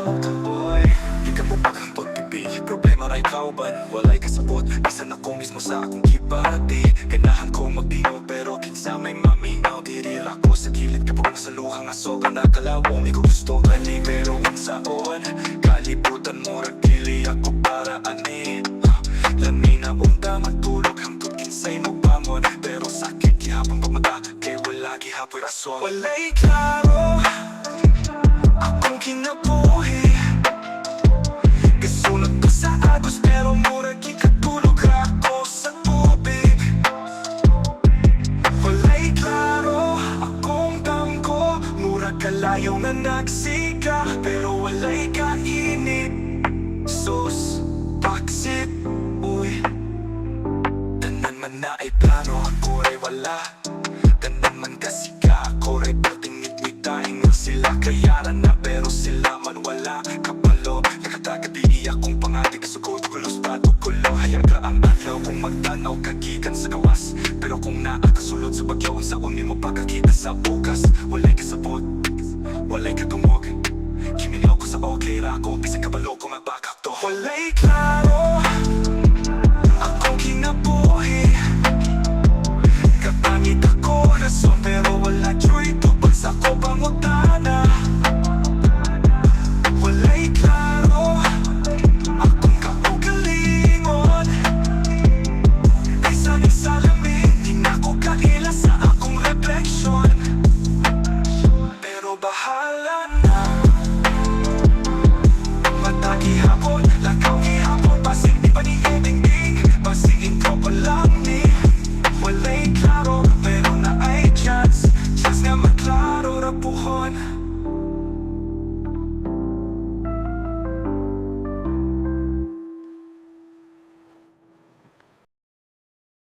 Boy, di ka bupakang pagpipig. Problema ray kauban, walay kasabot. Bisan ako mismo sa akong kibati. Ganahan ko magdino pero kinsa may maminaw. Dirira ko sa gilid kapag masaluhan nga sobrang nakalawo. May gusto gani pero unsa on. Kalibutan mo ragili ako para ani. Lami na unta matulog hangtod kinsay mo bangon. Pero sakit gihapon pagmata kay wala gihapoy rason. Walay klaro akong kinabuhi. Kasunod ko sa agos pero murag ikatulog ako sa tubig. Walay klaro akong damgo. Murag kalayo nga nagsika pero walay kainit. Sus, baksit, uy. Tanan man na ay plano, ako ray wala. Tanan man kasi ka, ako ray patingit may taingal sila. Kayaran na pero sila man wala. Kapalo, nakatagadi akong pangati. Kasugod kulos pato kulo. Hayag ka ang adlaw kung magtanaw kagikan sa gawas. Pero kung naakasulod sa bagyo, sa unin mo pagkakita sa bukas. Walay kasabot, walay katungog. Kimilaw ko sa okay ra ko, bisang kabalo ko magbakak to. Walay klaro